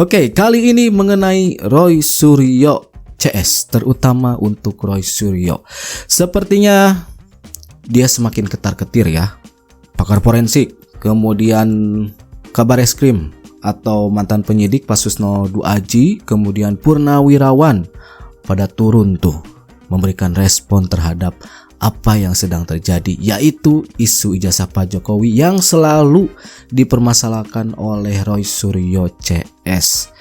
Oke, kali ini mengenai Roy Suryo CS, terutama untuk Roy Suryo. Sepertinya dia semakin ketar-ketir ya. Pakar forensik, kemudian kabar eskrim atau mantan penyidik Pasusno Duaji, kemudian Purnawirawan pada turun tuh memberikan respon terhadap apa yang sedang terjadi, yaitu isu ijazah Pak Jokowi yang selalu dipermasalahkan oleh Roy Suryo CS.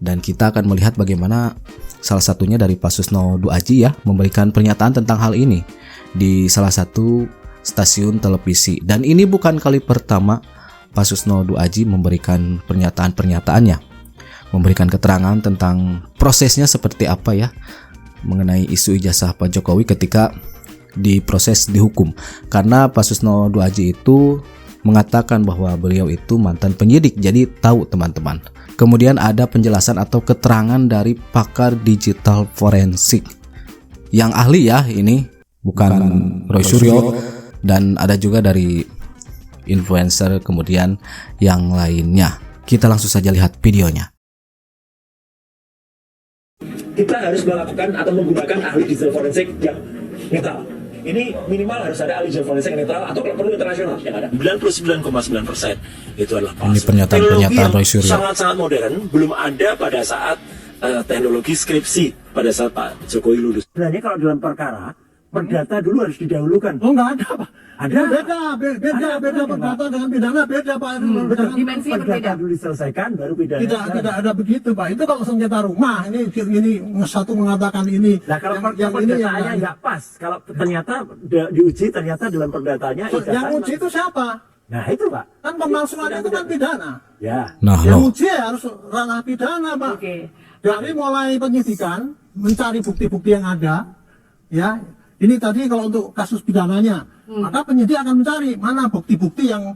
Dan kita akan melihat bagaimana salah satunya dari Pasusno Duaji ya memberikan pernyataan tentang hal ini di salah satu stasiun televisi. Dan ini bukan kali pertama Pasusno Duaji memberikan pernyataan-pernyataannya, memberikan keterangan tentang prosesnya seperti apa ya mengenai isu ijazah Pak Jokowi ketika diproses dihukum. Karena Pasusno Duaji itu mengatakan bahwa beliau itu mantan penyidik, jadi tahu teman-teman. Kemudian ada penjelasan atau keterangan dari pakar digital forensik yang ahli ya, ini bukan Roy Suryo, dan ada juga dari influencer kemudian yang lainnya. Kita langsung saja lihat videonya. Kita harus melakukan atau menggunakan ahli digital forensik yang netral. Ini minimal harus ada ahli digital forensik yang netral atau kalau perlu internasional yang ada. 99,9% itu adalah palsu. Ini pernyataan Roy Suryo. Sangat-sangat modern, belum ada pada saat teknologi skripsi pada saat Pak Jokowi lulus. Sebenarnya kalau dalam perkara, perdata dulu harus didahulukan. Oh nggak ada Pak. Ada beda perdata dengan pidana beda Pak. Dimensinya berbeda. Perdata dulu diselesaikan baru pidana. Tidak ada begitu Pak. Itu kalau sengketa rumah ini satu mengatakan ini. Nah kalau yang perdataannya nggak pas, kalau ternyata diuji ternyata dalam perdatanya yang uji itu siapa? Nah itu Pak. Kan pemalsuan itu kan pidana. Ya. Nah, yang uji harus ranah pidana Pak. Oke. Dari mulai penyidikan mencari bukti-bukti yang ada, ya. Ini tadi kalau untuk kasus pidananya, maka penyidik akan mencari mana bukti-bukti yang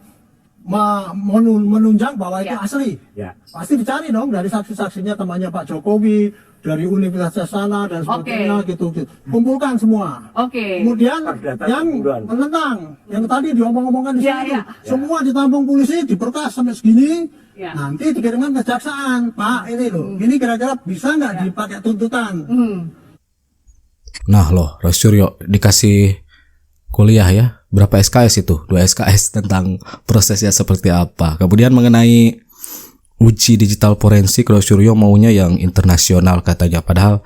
menunjang bahwa itu asli. Ya. Pasti dicari dong dari saksi-saksinya temannya Pak Jokowi, dari universitas sana dan sebagainya gitu. Kumpulkan semua. Kemudian yang menentang, yang tadi diomong-omongkan di sini, semua ditampung polisi, diberkas sampai segini. Nanti dikirimkan ke kejaksaan, Pak ini loh, ini kira-kira bisa nggak dipakai tuntutan? Nah loh, Roy Suryo dikasih kuliah ya, berapa SKS itu? 2 SKS tentang prosesnya seperti apa. Kemudian mengenai uji digital forensik, Roy Suryo maunya yang internasional katanya. Padahal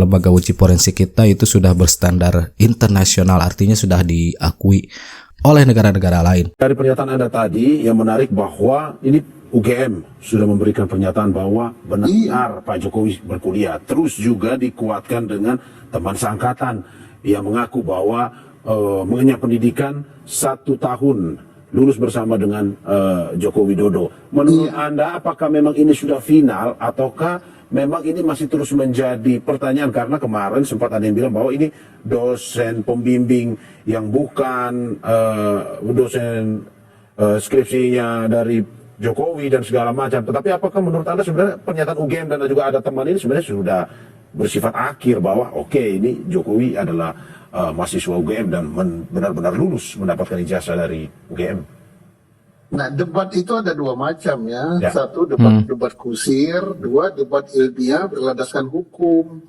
lembaga uji forensik kita itu sudah berstandar internasional, artinya sudah diakui oleh negara-negara lain. Dari pernyataan Anda tadi yang menarik bahwa ini UGM sudah memberikan pernyataan bahwa benar Pak Jokowi berkuliah. Terus juga dikuatkan dengan teman seangkatan yang mengaku bahwa mengenyam pendidikan 1 tahun lulus bersama dengan Joko Widodo. Menurut Anda apakah memang ini sudah final ataukah memang ini masih terus menjadi pertanyaan? Karena kemarin sempat ada yang bilang bahwa ini dosen pembimbing yang bukan dosen skripsinya dari Jokowi dan segala macam. Tetapi apakah menurut Anda sebenarnya pernyataan UGM dan juga ada teman ini sebenarnya sudah bersifat akhir bahwa oke, ini Jokowi adalah mahasiswa UGM dan benar-benar lulus mendapatkan ijazah dari UGM? Nah, debat itu ada 2 macam ya. Satu debat kusir, 2 debat ilmiah berlandaskan hukum.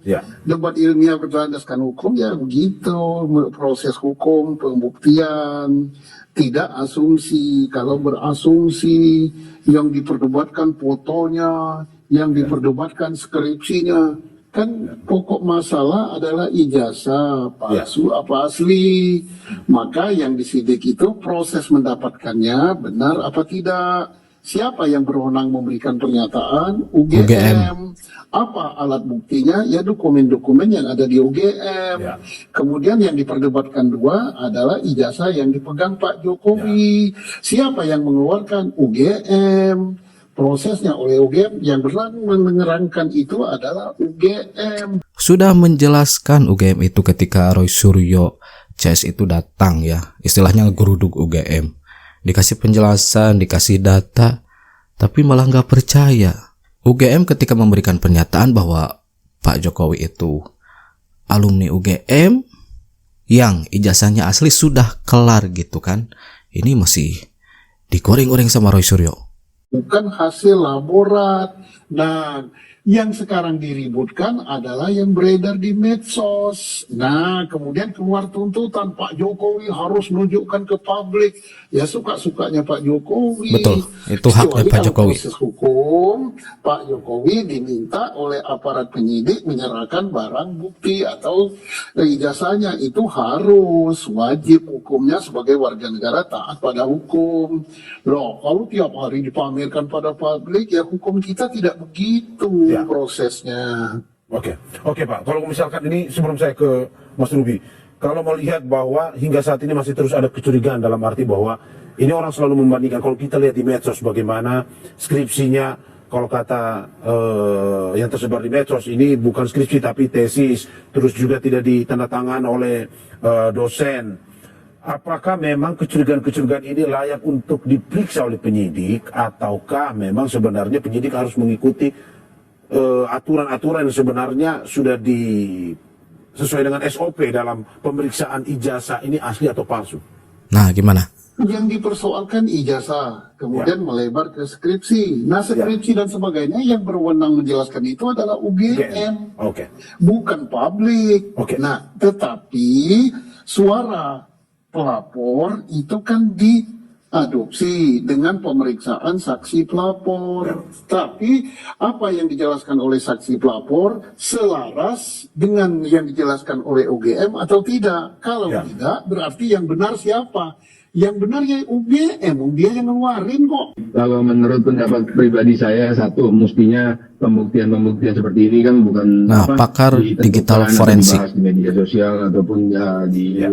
Debat ilmiah berlandaskan hukum ya begitu, proses hukum, pembuktian, tidak asumsi. Kalau berasumsi, yang diperdebatkan fotonya, yang diperdebatkan skripsinya. Kan pokok masalah adalah ijazah palsu apa asli. Maka yang disidik itu proses mendapatkannya benar apa tidak. Siapa yang berwenang memberikan pernyataan? UGM. Apa alat buktinya? Ya dokumen-dokumen yang ada di UGM. Kemudian yang diperdebatkan 2 adalah ijazah yang dipegang Pak Jokowi. Siapa yang mengeluarkan? UGM. Prosesnya oleh UGM, yang berlaku menerangkan itu adalah UGM. Sudah menjelaskan UGM itu ketika Roy Suryo CS itu datang ya, istilahnya ngegeruduk UGM. Dikasih penjelasan, dikasih data, tapi malah nggak percaya. UGM ketika memberikan pernyataan bahwa Pak Jokowi itu alumni UGM yang ijazahnya asli sudah kelar gitu kan. Ini masih digoreng-goreng sama Roy Suryo. bukan hasil laborat. Nah, yang sekarang diributkan adalah yang beredar di medsos. Nah, kemudian keluar tuntutan Pak Jokowi harus menunjukkan ke publik. Ya suka-sukanya Pak Jokowi. Betul, itu haknya Pak Jokowi. Proses hukum, Pak Jokowi diminta oleh aparat penyidik menyerahkan barang bukti atau ijazahnya. Itu harus wajib hukumnya sebagai warga negara taat pada hukum. Loh, kalau tiap hari dipamerkan pada publik, ya hukum kita tidak begitu prosesnya. Oke Pak, kalau misalkan ini sebelum saya ke Mas Ruby, kalau melihat bahwa hingga saat ini masih terus ada kecurigaan dalam arti bahwa ini orang selalu membandingkan, kalau kita lihat di medsos bagaimana skripsinya, kalau kata yang tersebar di medsos ini bukan skripsi tapi tesis, terus juga tidak ditandatangan oleh dosen. Apakah memang kecurigaan-kecurigaan ini layak untuk diperiksa oleh penyidik, ataukah memang sebenarnya penyidik harus mengikuti aturan-aturan yang sebenarnya sudah sesuai dengan SOP dalam pemeriksaan ijazah ini asli atau palsu? Nah, gimana? Yang dipersoalkan ijazah, kemudian melebar ke skripsi. Nah, skripsi dan sebagainya yang berwenang menjelaskan itu adalah UGM, bukan publik. Nah, tetapi suara pelapor itu kan diadopsi dengan pemeriksaan saksi pelapor. Tapi apa yang dijelaskan oleh saksi pelapor selaras dengan yang dijelaskan oleh UGM atau tidak? Kalau tidak, berarti yang benar siapa? Yang benar ya UGM, dia yang ngeluarin kok. Kalau menurut pendapat pribadi saya, satu, mestinya pembuktian seperti ini kan bukan pakar digital forensik di media sosial ataupun di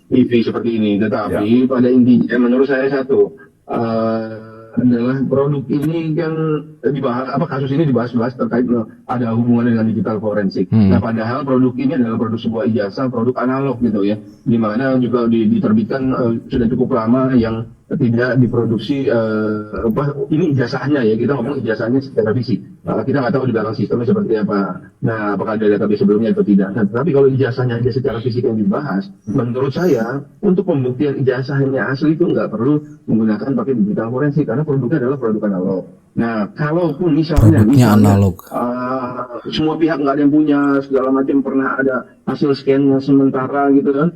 TV seperti ini. Tetapi pada intinya menurut saya satu adalah produk ini kan dibahas, kasus ini dibahas terkait ada hubungan dengan digital forensik. Nah, padahal produk ini adalah produk sebuah ijazah, produk analog gitu ya, di mana juga diterbitkan sudah cukup lama yang tidak diproduksi ini ijazahnya ya, kita ngomong ijazahnya secara fisik. Kita nggak tahu di belakang sistemnya seperti apa. Nah, apakah ada database sebelumnya atau tidak. Nah, tapi kalau ijazahnya aja secara fisik yang dibahas, menurut saya untuk pembuktian ijazahnya asli itu nggak perlu menggunakan pakai digital forensik karena produknya adalah produk analog. Nah, kalaupun misalnya analog, semua pihak nggak ada yang punya, segala macam pernah ada hasil scan sementara gitu kan,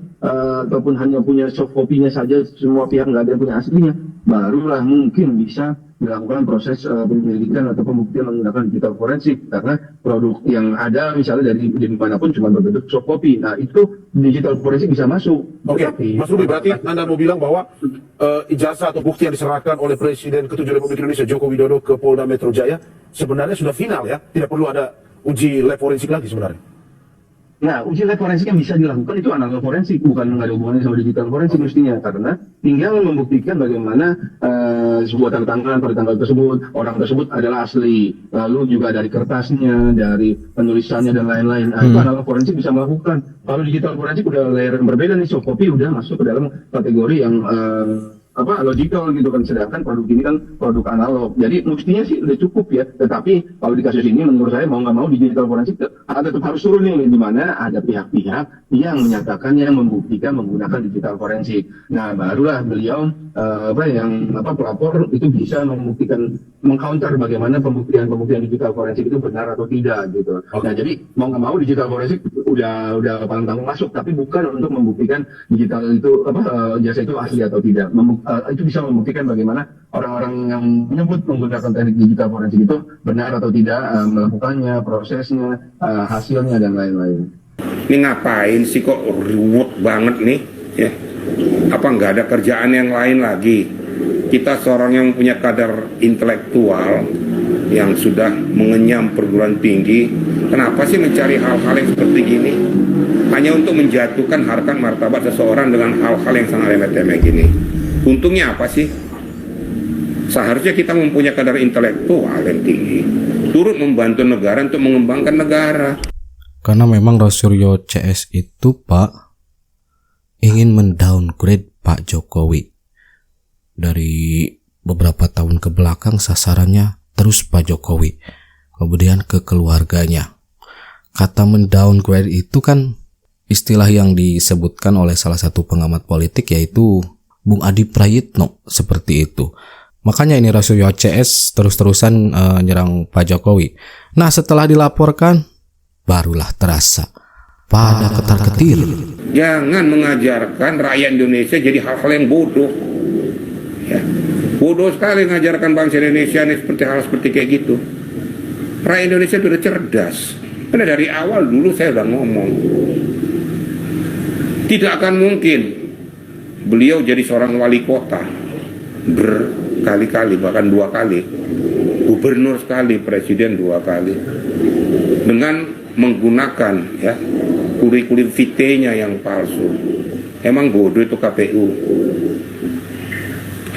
ataupun hanya punya soft copy-nya saja, semua pihak nggak ada yang punya aslinya, barulah mungkin bisa dilakukan proses penyelidikan atau pembuktian menggunakan digital forensik, karena produk yang ada misalnya dari manapun cuma berbentuk soft copy. Nah, itu digital forensik bisa masuk. Mas Ruby, berarti Anda mau bilang bahwa ijazah atau bukti yang diserahkan oleh Presiden ke-7 Republik Indonesia Joko Widodo ke Polda Metro Jaya sebenarnya sudah final ya, tidak perlu ada uji lab forensik lagi sebenarnya? Nah, uji lab forensik yang bisa dilakukan itu analog forensik, bukan nggak ada hubungannya sama digital forensik mestinya, karena tinggal membuktikan bagaimana sebuah tanda tangan pada tanggal tersebut, orang tersebut adalah asli, lalu juga dari kertasnya, dari penulisannya dan lain-lain. Nah, itu analog forensik bisa melakukan. Kalau digital forensik udah layer yang berbeda nih, soft copy udah masuk ke dalam kategori yang logical gitu kan, sedangkan produk ini kan produk analog, jadi mestinya sih udah cukup ya. Tetapi kalau di kasus ini menurut saya mau nggak mau digital forensik tetap harus turun nih, di mana ada pihak-pihak yang menyatakan, yang membuktikan menggunakan digital forensik. Nah, barulah beliau pelapor itu bisa membuktikan, mengcounter bagaimana pembuktian digital forensik itu benar atau tidak gitu. Nah, jadi mau nggak mau digital forensik udah paling tanggung masuk, tapi bukan untuk membuktikan digital itu jasa itu asli atau tidak. Itu bisa membuktikan bagaimana orang-orang yang menyebut menggunakan teknik digital forensik itu benar atau tidak melakukannya, prosesnya, hasilnya dan lain-lain. Ini ngapain sih kok ruwet banget nih ya? Apa nggak ada kerjaan yang lain lagi? Kita seorang yang punya kadar intelektual yang sudah mengenyam perguruan tinggi, kenapa sih mencari hal-hal yang seperti gini? Hanya untuk menjatuhkan harkat martabat seseorang dengan hal-hal yang sangat remeh-temeh gini. Untungnya apa sih? Seharusnya kita mempunyai kadar intelektual yang tinggi, turut membantu negara untuk mengembangkan negara. Karena memang Roy Suryo CS itu, Pak, ingin mendowngrade Pak Jokowi. Dari beberapa tahun ke belakang sasarannya terus Pak Jokowi, kemudian ke keluarganya. Kata mendowngrade itu kan istilah yang disebutkan oleh salah satu pengamat politik, yaitu Bung Adi Prayitno, seperti itu. Makanya ini Roy Suryo CS terus-terusan nyerang Pak Jokowi. Nah, setelah dilaporkan barulah terasa pada ketar-ketir. Jangan mengajarkan rakyat Indonesia jadi hal-hal yang bodoh. Ya. Bodoh sekali mengajarkan bangsa Indonesia ini seperti hal seperti kayak gitu. Rakyat Indonesia sudah cerdas. Karena dari awal dulu saya sudah ngomong, tidak akan mungkin beliau jadi seorang wali kota berkali-kali, bahkan 2 kali, gubernur sekali, presiden 2 kali, dengan menggunakan ya kurikulum vitae-nya yang palsu. Emang bodoh itu KPU,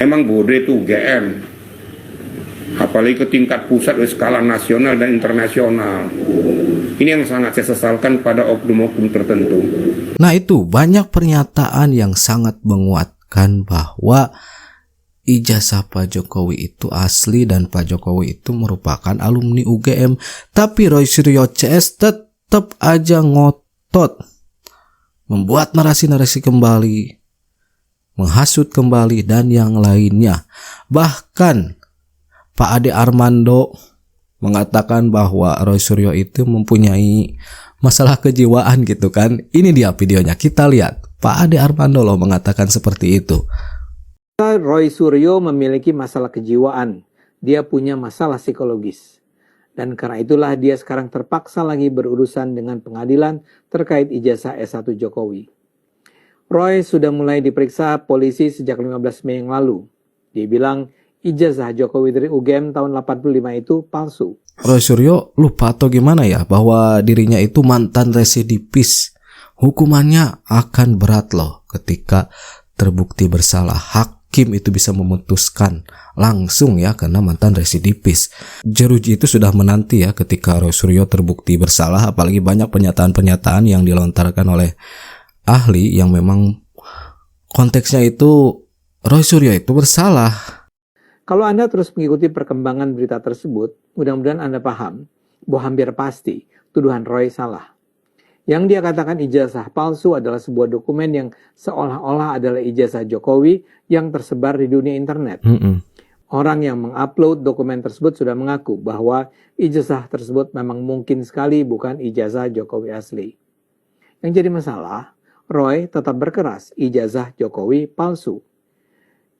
emang bodoh itu UGM, apalagi ke tingkat pusat skala nasional dan internasional. Ini yang sangat saya sesalkan pada oknum-oknum tertentu. Nah, itu banyak pernyataan yang sangat menguatkan bahwa ijazah Pak Jokowi itu asli dan Pak Jokowi itu merupakan alumni UGM. Tapi Roy Suryo CS tetap aja ngotot membuat narasi-narasi kembali, menghasut kembali, dan yang lainnya. Bahkan Pak Ade Armando mengatakan bahwa Roy Suryo itu mempunyai masalah kejiwaan gitu kan. Ini dia videonya, kita lihat. Pak Ade Armando loh mengatakan seperti itu. Roy Suryo memiliki masalah kejiwaan. Dia punya masalah psikologis. Dan karena itulah dia sekarang terpaksa lagi berurusan dengan pengadilan terkait ijazah S1 Jokowi. Roy sudah mulai diperiksa polisi sejak 15 Mei yang lalu. Dia bilang ijazah Jokowi dari UGM tahun 85 itu palsu. Roy Suryo lupa atau gimana ya bahwa dirinya itu mantan residivis. Hukumannya akan berat loh ketika terbukti bersalah. Hakim itu bisa memutuskan langsung ya karena mantan residivis. Jeruji itu sudah menanti ya ketika Roy Suryo terbukti bersalah, apalagi banyak pernyataan-pernyataan yang dilontarkan oleh ahli yang memang konteksnya itu Roy Suryo itu bersalah. Kalau Anda terus mengikuti perkembangan berita tersebut, mudah-mudahan Anda paham bahwa hampir pasti tuduhan Roy salah. Yang dia katakan ijazah palsu adalah sebuah dokumen yang seolah-olah adalah ijazah Jokowi yang tersebar di dunia internet. Orang yang mengupload dokumen tersebut sudah mengaku bahwa ijazah tersebut memang mungkin sekali bukan ijazah Jokowi asli. Yang jadi masalah, Roy tetap berkeras ijazah Jokowi palsu.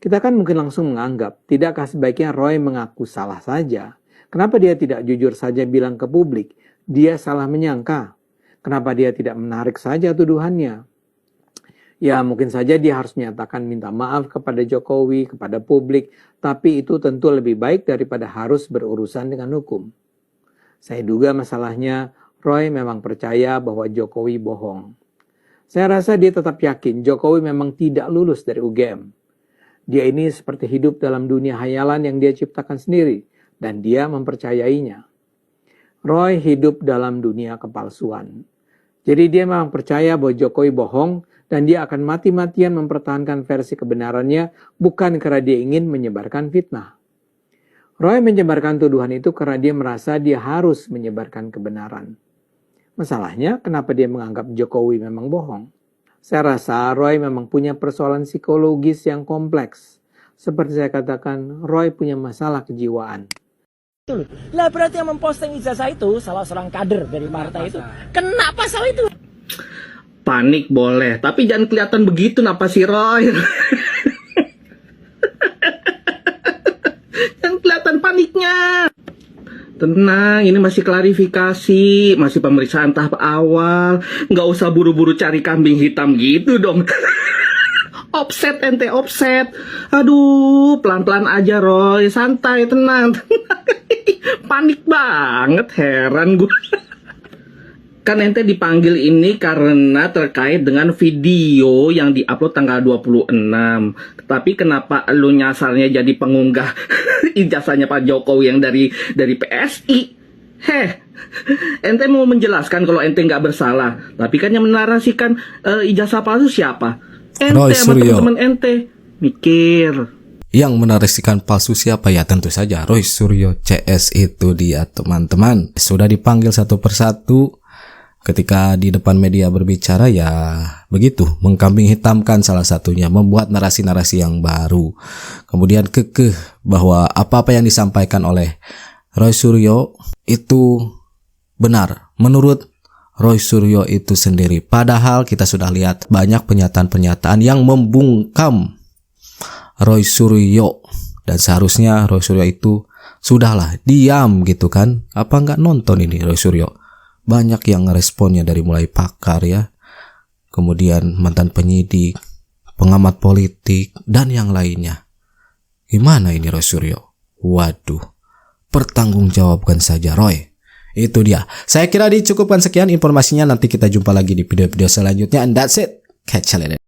Kita kan mungkin langsung menganggap, tidakkah sebaiknya Roy mengaku salah saja? Kenapa dia tidak jujur saja bilang ke publik, dia salah menyangka? Kenapa dia tidak menarik saja tuduhannya? Ya mungkin saja dia harus menyatakan minta maaf kepada Jokowi, kepada publik, tapi itu tentu lebih baik daripada harus berurusan dengan hukum. Saya duga masalahnya, Roy memang percaya bahwa Jokowi bohong. Saya rasa dia tetap yakin Jokowi memang tidak lulus dari UGM. Dia ini seperti hidup dalam dunia hayalan yang dia ciptakan sendiri, dan dia mempercayainya. Roy hidup dalam dunia kepalsuan. Jadi dia memang percaya bahwa Jokowi bohong, dan dia akan mati-matian mempertahankan versi kebenarannya, bukan karena dia ingin menyebarkan fitnah. Roy menyebarkan tuduhan itu karena dia merasa dia harus menyebarkan kebenaran. Masalahnya, kenapa dia menganggap Jokowi memang bohong? Saya rasa Roy memang punya persoalan psikologis yang kompleks. Seperti saya katakan, Roy punya masalah kejiwaan. Lah berarti yang memposting ijazah itu salah seorang kader dari partai itu. Kena pasal itu. Panik boleh, tapi jangan kelihatan begitu napa sih Roy. Jangan kelihatan paniknya. Tenang, ini masih klarifikasi, masih pemeriksaan tahap awal. Nggak usah buru-buru cari kambing hitam gitu dong. Offset ente, offset. Aduh, pelan-pelan aja Roy, santai, tenang. Panik banget, heran gue. Kan ente dipanggil ini karena terkait dengan video yang diupload tanggal 26. Tapi kenapa lu nyasarnya jadi pengunggah ijazahnya Pak Jokowi yang dari PSI? Ente mau menjelaskan kalau ente nggak bersalah. Tapi kan yang menarasikan ijazah palsu siapa? Ente sama teman-teman ente. Mikir. Yang menarasikan palsu siapa ya? Tentu saja Roy Suryo CS itu dia teman-teman. Sudah dipanggil satu persatu. ketika di depan media berbicara ya begitu, mengkambing hitamkan salah satunya, membuat narasi-narasi yang baru. Kemudian kekeh bahwa apa-apa yang disampaikan oleh Roy Suryo itu benar menurut Roy Suryo itu sendiri. Padahal kita sudah lihat banyak pernyataan-pernyataan yang membungkam Roy Suryo, dan seharusnya Roy Suryo itu sudahlah diam gitu kan. Apa nggak nonton ini Roy Suryo? Banyak yang responnya dari mulai pakar ya, kemudian mantan penyidik, pengamat politik, dan yang lainnya. Gimana ini Roy Suryo? Waduh, pertanggungjawabkan saja Roy. Itu dia. Saya kira dicukupkan sekian informasinya. Nanti kita jumpa lagi di video-video selanjutnya. And that's it. Catch you later.